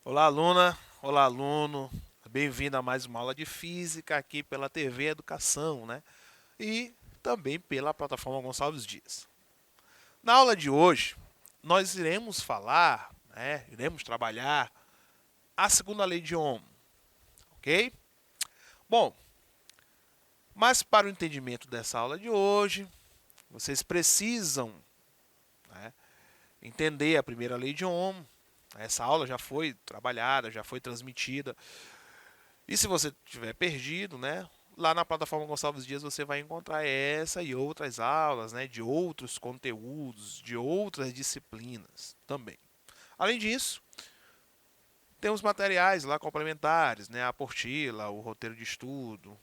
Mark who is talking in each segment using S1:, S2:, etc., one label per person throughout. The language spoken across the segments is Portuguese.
S1: Olá, aluna. Olá, aluno. Bem-vindo a mais uma aula de física aqui pela TV Educação, né? E também pela plataforma Gonçalves Dias. Na aula de hoje, nós iremos falar, né? Iremos trabalhar a segunda lei de Ohm, ok? Bom, mas para o entendimento dessa aula de hoje, vocês precisam, né, entender a primeira lei de Ohm. Essa aula já foi trabalhada, já foi transmitida. E se você tiver perdido, né, lá na plataforma Gonçalves Dias você vai encontrar essa e outras aulas, né, de outros conteúdos, de outras disciplinas também. Além disso, temos materiais lá complementares, né, a apostila, o roteiro de estudo,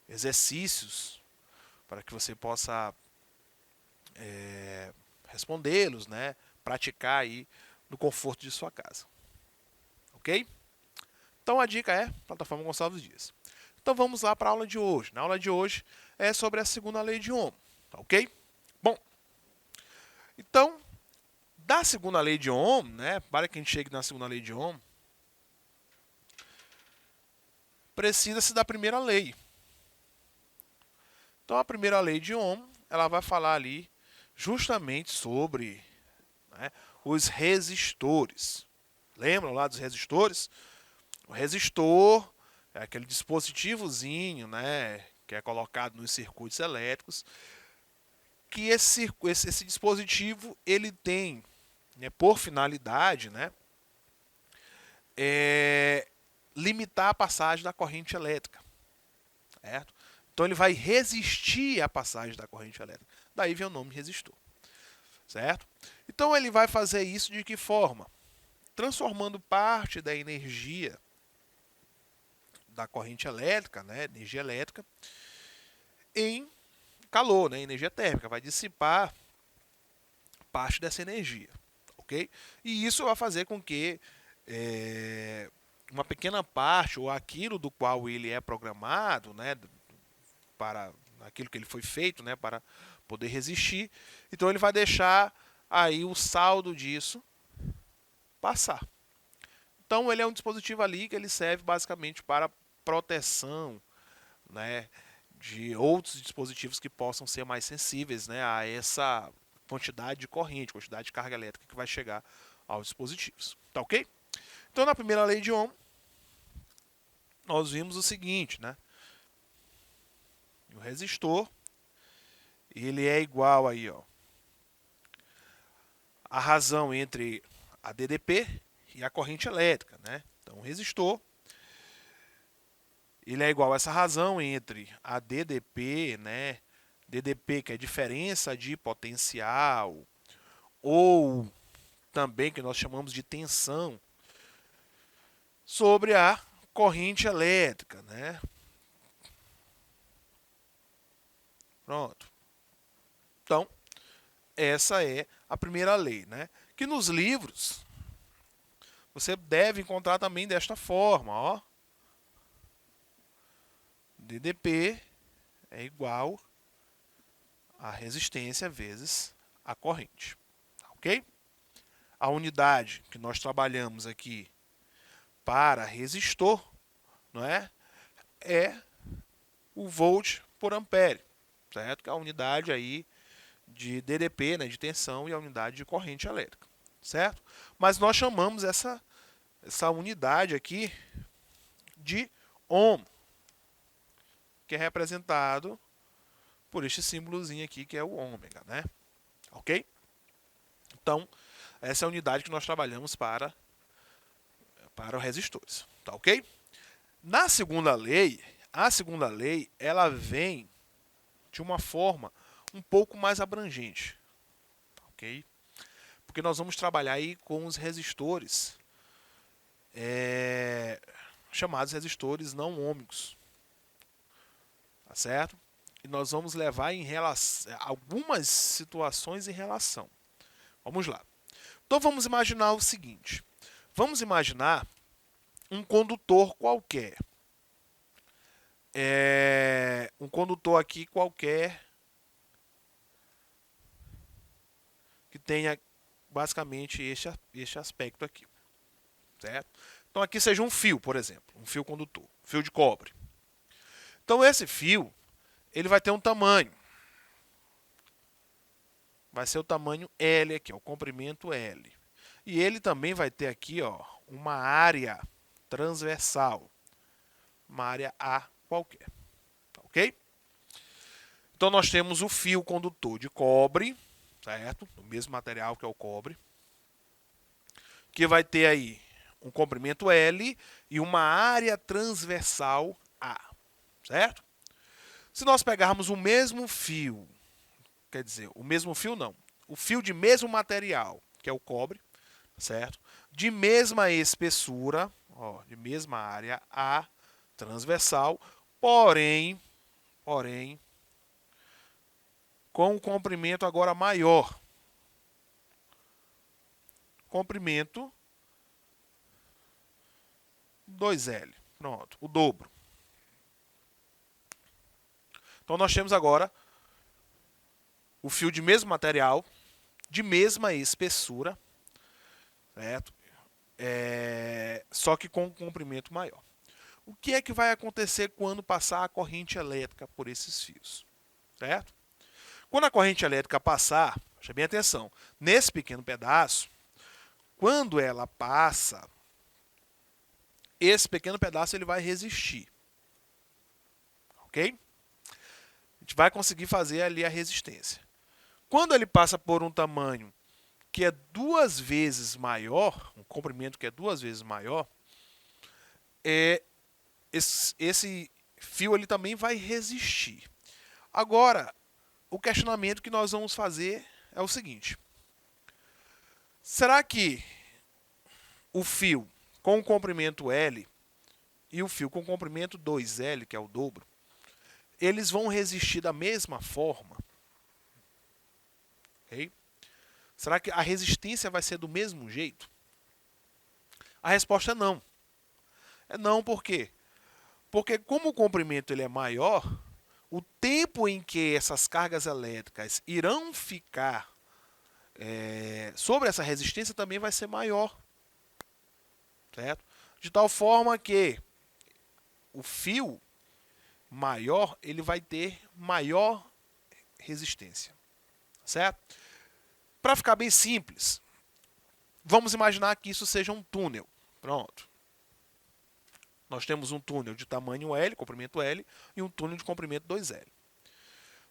S1: exercícios para que você possa respondê-los, né, praticar aí no conforto de sua casa. Ok? Então a dica é plataforma Gonçalves Dias. Então vamos lá para a aula de hoje. Na aula de hoje é sobre a segunda lei de Ohm, tá ok? Bom, então da segunda lei de Ohm, né, para que a gente chegue na segunda lei de Ohm, precisa-se da primeira lei. Então a primeira lei de Ohm, ela vai falar ali justamente sobre, né, os resistores. Lembram lá dos resistores? O resistor é aquele dispositivozinho, né, que é colocado nos circuitos elétricos, que esse dispositivo ele tem, né, por finalidade, né, limitar a passagem da corrente elétrica, certo? Então ele vai resistir à passagem da corrente elétrica. Daí vem o nome resistor, certo? Então ele vai fazer isso de que forma? Transformando parte da energia da corrente elétrica, né, energia elétrica, em calor, né, energia térmica. Vai dissipar parte dessa energia, ok? E isso vai fazer com que uma pequena parte, ou aquilo do qual ele é programado, né, para aquilo que ele foi feito, né, para poder resistir, então ele vai deixar aí o saldo disso passar. Então ele é um dispositivo ali que ele serve basicamente para proteção, né, de outros dispositivos que possam ser mais sensíveis, né, a essa quantidade de corrente, quantidade de carga elétrica que vai chegar aos dispositivos. Tá ok? Então, na primeira lei de Ohm, nós vimos o seguinte, né? O resistor, ele é igual aí, ó, a razão entre a DDP e a corrente elétrica, né? Então, o resistor, ele é igual a essa razão entre a DDP, né? DDP, que é diferença de potencial, ou também que nós chamamos de tensão, sobre a corrente elétrica, né? Pronto. Então, essa é a primeira lei, né? Que nos livros você deve encontrar também desta forma, ó. DDP é igual a resistência vezes a corrente, ok? A unidade que nós trabalhamos aqui para resistor, não é? É o volt por ampere, certo? Que é a unidade aí de DDP, né, de tensão, e a unidade de corrente elétrica, certo? Mas nós chamamos essa unidade aqui de ohm, que é representado por este símbolozinho aqui, que é o ômega, né? Ok? Então, essa é a unidade que nós trabalhamos para os resistores, tá ok? Na segunda lei, a segunda lei, ela vem de uma forma um pouco mais abrangente, ok? Porque nós vamos trabalhar aí com os resistores chamados resistores não ômicos, tá certo? E nós vamos levar em relação algumas situações em relação. Vamos lá. Então vamos imaginar o seguinte: vamos imaginar um condutor qualquer, um condutor aqui qualquer que tenha basicamente este aspecto aqui, certo? Então aqui seja um fio, por exemplo, um fio condutor, fio de cobre. Então esse fio, ele vai ter um tamanho. Vai ser o tamanho L aqui, ó, o comprimento L. E ele também vai ter aqui, ó, uma área transversal, uma área A qualquer, tá ok? Então nós temos o fio condutor de cobre, certo? Do mesmo material que é o cobre, que vai ter aí um comprimento L e uma área transversal A, certo? Se nós pegarmos o mesmo fio, quer dizer, o mesmo fio não, o fio de mesmo material, que é o cobre, certo? De mesma espessura, ó, de mesma área A transversal, porém, com um comprimento agora maior. Comprimento 2L. Pronto, o dobro. Então nós temos agora o fio de mesmo material, de mesma espessura, certo? Só que com um comprimento maior. O que é que vai acontecer quando passar a corrente elétrica por esses fios? Certo? Quando a corrente elétrica passar, preste bem atenção, nesse pequeno pedaço, quando ela passa, esse pequeno pedaço ele vai resistir. Ok? A gente vai conseguir fazer ali a resistência. Quando ele passa por um tamanho que é 2 vezes maior, um comprimento que é 2 vezes maior, esse fio ele também vai resistir. Agora, o questionamento que nós vamos fazer é o seguinte: será que o fio com comprimento L e o fio com comprimento 2L, que é o dobro, eles vão resistir da mesma forma? Okay? Será que a resistência vai ser do mesmo jeito? A resposta é não. É não por quê? Porque como o comprimento ele é maior, o tempo em que essas cargas elétricas irão ficar sobre essa resistência também vai ser maior. Certo? De tal forma que o fio maior ele vai ter maior resistência. Certo? Para ficar bem simples, vamos imaginar que isso seja um túnel. Pronto. Nós temos um túnel de tamanho L, comprimento L, e um túnel de comprimento 2L.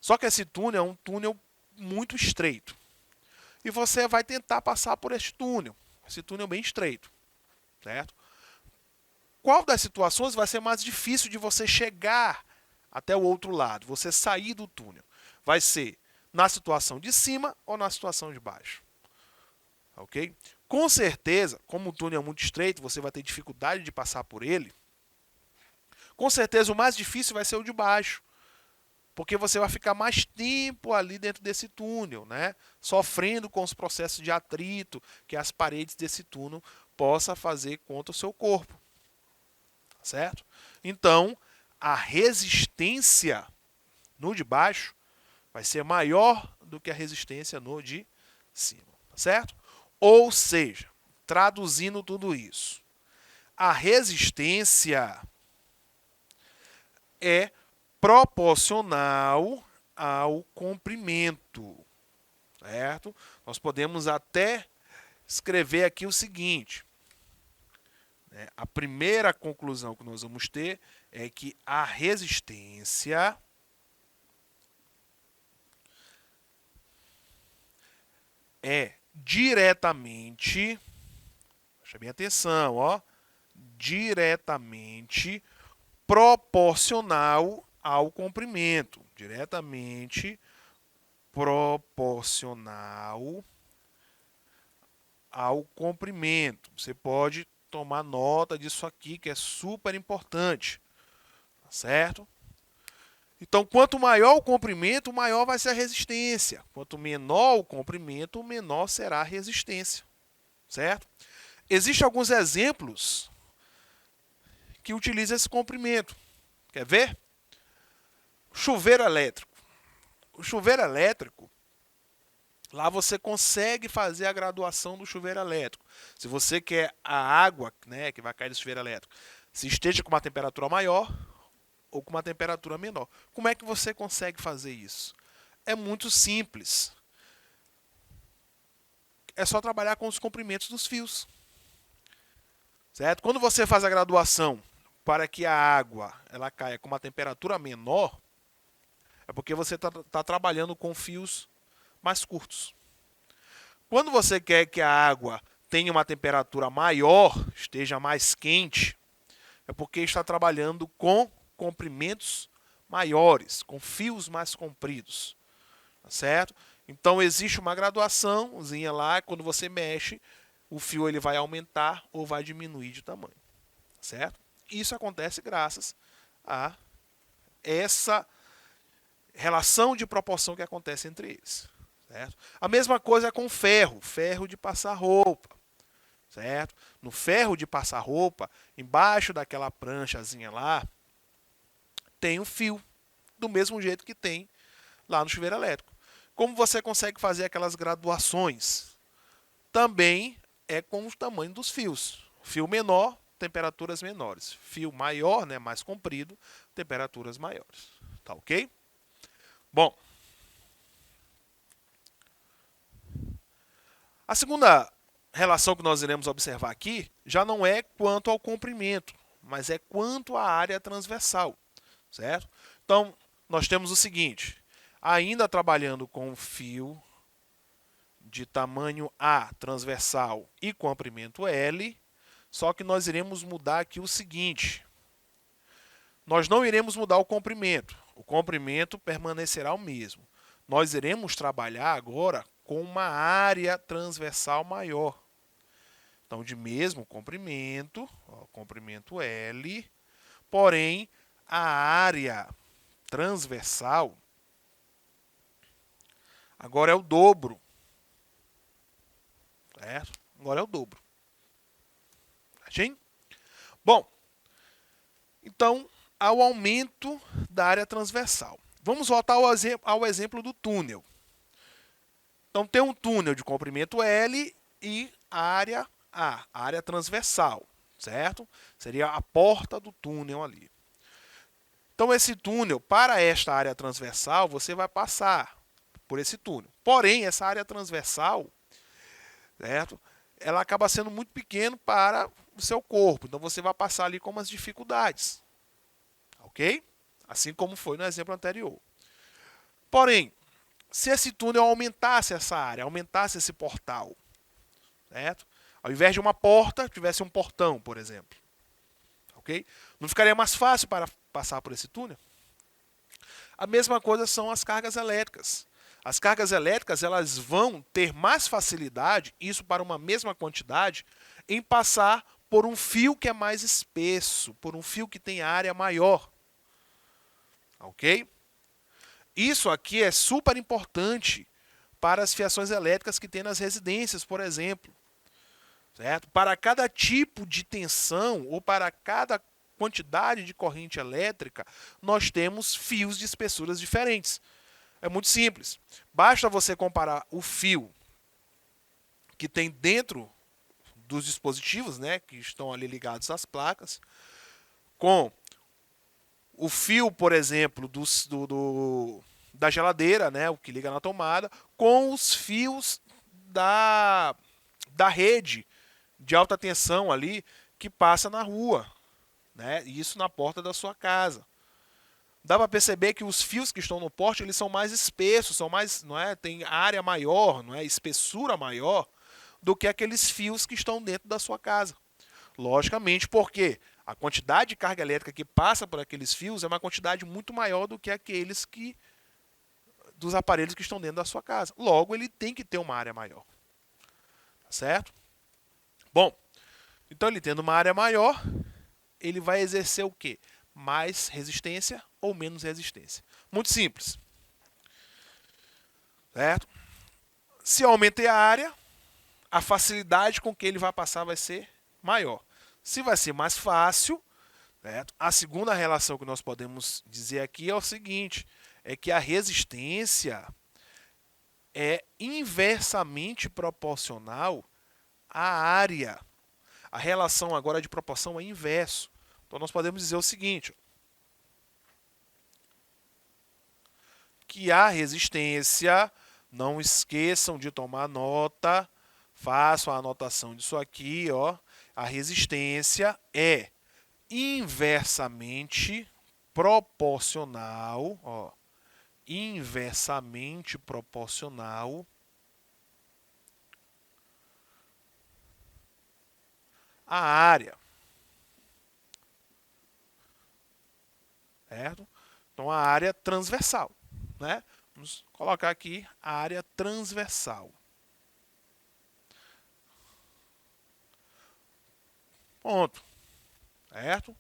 S1: Só que esse túnel é um túnel muito estreito. E você vai tentar passar por este túnel. Esse túnel bem estreito. Certo? Qual das situações vai ser mais difícil de você chegar até o outro lado, você sair do túnel? Vai ser na situação de cima ou na situação de baixo? Ok? Com certeza, como o túnel é muito estreito, você vai ter dificuldade de passar por ele. Com certeza o mais difícil vai ser o de baixo, porque você vai ficar mais tempo ali dentro desse túnel, né? Sofrendo com os processos de atrito que as paredes desse túnel possam fazer contra o seu corpo. Certo? Então, a resistência no de baixo vai ser maior do que a resistência no de cima. Certo? Ou seja, traduzindo tudo isso, a resistência é proporcional ao comprimento. Certo? Nós podemos até escrever aqui o seguinte: a primeira conclusão que nós vamos ter é que a resistência é diretamente, preste bem atenção, ó, diretamente proporcional ao comprimento. Diretamente proporcional ao comprimento. Você pode tomar nota disso aqui, que é super importante. Tá certo? Então, quanto maior o comprimento, maior vai ser a resistência. Quanto menor o comprimento, menor será a resistência. Certo? Existem alguns exemplos que utilizam esse comprimento. Quer ver? Chuveiro elétrico. O chuveiro elétrico, lá você consegue fazer a graduação do chuveiro elétrico. Se você quer a água, né, que vai cair do chuveiro elétrico, se esteja com uma temperatura maior ou com uma temperatura menor. Como é que você consegue fazer isso? É muito simples. É só trabalhar com os comprimentos dos fios. Certo? Quando você faz a graduação para que a água ela caia com uma temperatura menor, é porque você está trabalhando com fios mais curtos. Quando você quer que a água tenha uma temperatura maior, esteja mais quente, é porque está trabalhando com comprimentos maiores, com fios mais compridos. Tá certo? Então existe uma graduaçãozinha lá, quando você mexe, o fio ele vai aumentar ou vai diminuir de tamanho. Certo? Isso acontece graças a essa relação de proporção que acontece entre eles. Certo? A mesma coisa é com ferro, ferro de passar roupa. Certo? No ferro de passar roupa, embaixo daquela pranchazinha lá, tem um fio, do mesmo jeito que tem lá no chuveiro elétrico. Como você consegue fazer aquelas graduações? Também é com o tamanho dos fios. Fio menor, temperaturas menores. Fio maior, né, mais comprido, temperaturas maiores. Tá ok? Bom, a segunda relação que nós iremos observar aqui já não é quanto ao comprimento, mas é quanto à área transversal, certo? Então, nós temos o seguinte, ainda trabalhando com fio de tamanho A transversal e comprimento L, só que nós iremos mudar aqui o seguinte, nós não iremos mudar o comprimento permanecerá o mesmo. Nós iremos trabalhar agora com uma área transversal maior. Então, de mesmo comprimento, ó, comprimento L, porém, a área transversal agora é o dobro. Certo? Agora é o dobro. Certinho? Bom, então, ao aumento da área transversal. Vamos voltar ao exemplo do túnel. Então, tem um túnel de comprimento L e área A, área transversal, certo? Seria a porta do túnel ali. Então, esse túnel, para esta área transversal, você vai passar por esse túnel. Porém, essa área transversal, certo? Ela acaba sendo muito pequena para o seu corpo. Então, você vai passar ali com umas dificuldades. Ok? Assim como foi no exemplo anterior. Porém, se esse túnel aumentasse essa área, aumentasse esse portal, certo? Ao invés de uma porta, tivesse um portão, por exemplo. Ok? Não ficaria mais fácil para passar por esse túnel? A mesma coisa são as cargas elétricas. As cargas elétricas elas vão ter mais facilidade, isso para uma mesma quantidade, em passar por um fio que é mais espesso, por um fio que tem área maior. Ok? Isso aqui é super importante para as fiações elétricas que tem nas residências, por exemplo. Certo? Para cada tipo de tensão ou para cada quantidade de corrente elétrica, nós temos fios de espessuras diferentes. É muito simples. Basta você comparar o fio que tem dentro dos dispositivos, né, que estão ali ligados às placas, com o fio, por exemplo, da geladeira, né, o que liga na tomada, com os fios da rede de alta tensão ali que passa na rua, né, isso na porta da sua casa. Dá para perceber que os fios que estão no poste eles são mais espessos, são mais, não é, tem área maior, não é, espessura maior do que aqueles fios que estão dentro da sua casa. Logicamente, porque a quantidade de carga elétrica que passa por aqueles fios é uma quantidade muito maior do que aqueles dos aparelhos que estão dentro da sua casa. Logo, ele tem que ter uma área maior. Tá certo? Bom, então ele tendo uma área maior, ele vai exercer o quê? Mais resistência ou menos resistência. Muito simples. Certo? Se eu aumentei a área, a facilidade com que ele vai passar vai ser maior. Se vai ser mais fácil, certo? A segunda relação que nós podemos dizer aqui é o seguinte, é que a resistência é inversamente proporcional à área. A relação agora de proporção é inverso. Então nós podemos dizer o seguinte, que a resistência, não esqueçam de tomar nota, façam a anotação disso aqui, ó. A resistência é inversamente proporcional, ó, inversamente proporcional à área, certo? Então a área transversal, né? Vamos colocar aqui a área transversal. Ponto. Certo?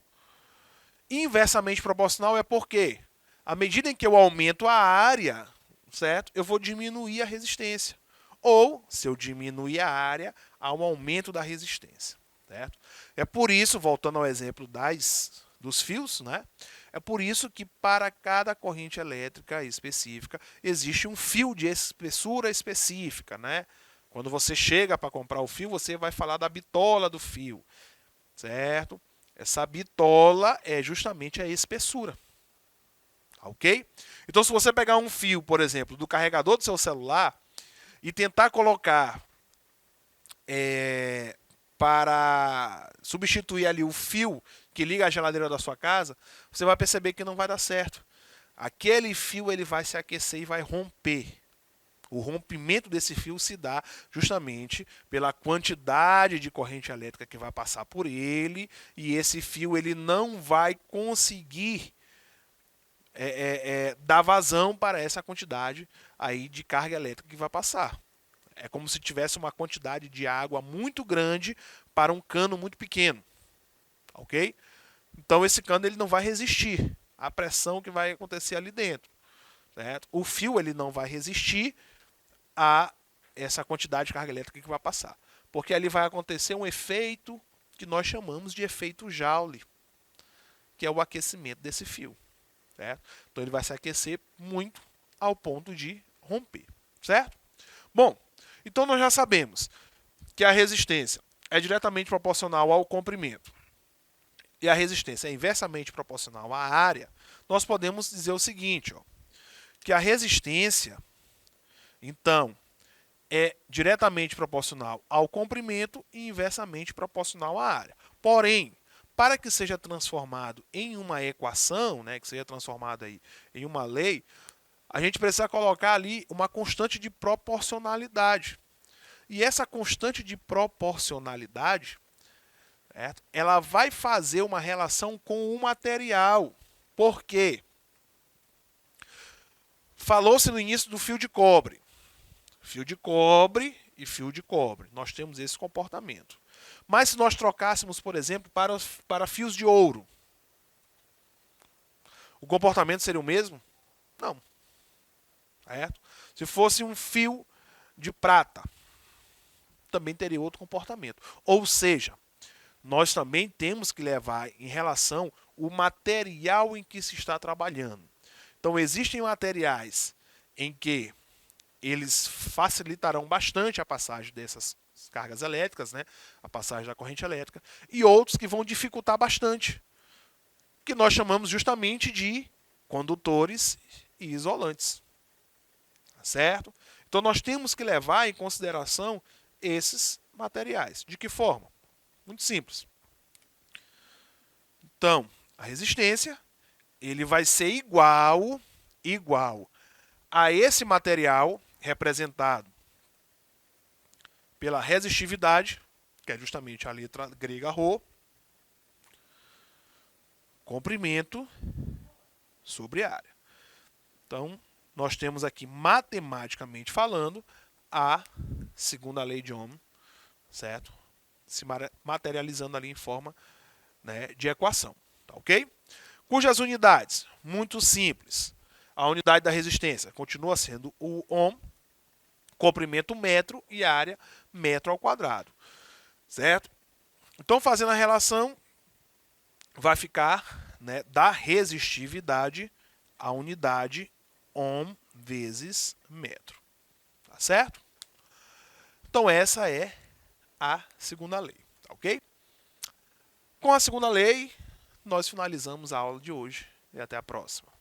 S1: Inversamente proporcional é porque, à medida em que eu aumento a área, certo? Eu vou diminuir a resistência. Ou, se eu diminuir a área, há um aumento da resistência. Certo? É por isso, voltando ao exemplo dos fios, né? É por isso que para cada corrente elétrica específica existe um fio de espessura específica, né? Quando você chega para comprar o fio, você vai falar da bitola do fio, certo? Essa bitola é justamente a espessura, ok? Então, se você pegar um fio, por exemplo, do carregador do seu celular e tentar colocar para substituir ali o fio que liga a geladeira da sua casa, você vai perceber que não vai dar certo. Aquele fio ele vai se aquecer e vai romper. O rompimento desse fio se dá justamente pela quantidade de corrente elétrica que vai passar por ele, e esse fio ele não vai conseguir dar vazão para essa quantidade aí de carga elétrica que vai passar. É como se tivesse uma quantidade de água muito grande para um cano muito pequeno, ok? Então esse cano ele não vai resistir à pressão que vai acontecer ali dentro, certo? O fio ele não vai resistir a essa quantidade de carga elétrica que vai passar, porque ali vai acontecer um efeito que nós chamamos de efeito Joule, que é o aquecimento desse fio, certo? Então ele vai se aquecer muito ao ponto de romper, certo? Bom, então nós já sabemos que a resistência é diretamente proporcional ao comprimento e a resistência é inversamente proporcional à área. Nós podemos dizer o seguinte, ó, que a resistência, então, é diretamente proporcional ao comprimento e inversamente proporcional à área. Porém, para que seja transformado em uma equação, né, que seja transformado aí em uma lei, a gente precisa colocar ali uma constante de proporcionalidade. E essa constante de proporcionalidade, certo? Ela vai fazer uma relação com o material. Por quê? Falou-se no início do fio de cobre. Fio de cobre e fio de cobre. Nós temos esse comportamento. Mas se nós trocássemos, por exemplo, para fios de ouro, o comportamento seria o mesmo? Não. Certo? Se fosse um fio de prata, também teria outro comportamento. Ou seja, nós também temos que levar em relação o material em que se está trabalhando. Então, existem materiais em que eles facilitarão bastante a passagem dessas cargas elétricas, né? A passagem da corrente elétrica, e outros que vão dificultar bastante, que nós chamamos justamente de condutores e isolantes. Certo? Então, nós temos que levar em consideração esses materiais. De que forma? Muito simples. Então, a resistência ele vai ser igual a esse material representado pela resistividade, que é justamente a letra grega ρ, comprimento sobre área. Então, nós temos aqui, matematicamente falando, a segunda lei de Ohm, certo? Se materializando ali em forma, né, de equação, tá ok? Cujas unidades, muito simples. A unidade da resistência continua sendo o ohm, comprimento metro e área metro ao quadrado, certo? Então, fazendo a relação, vai ficar, né, da resistividade a unidade ohm vezes metro. Tá certo? Então essa é a segunda lei, tá ok? Com a segunda lei, nós finalizamos a aula de hoje e até a próxima.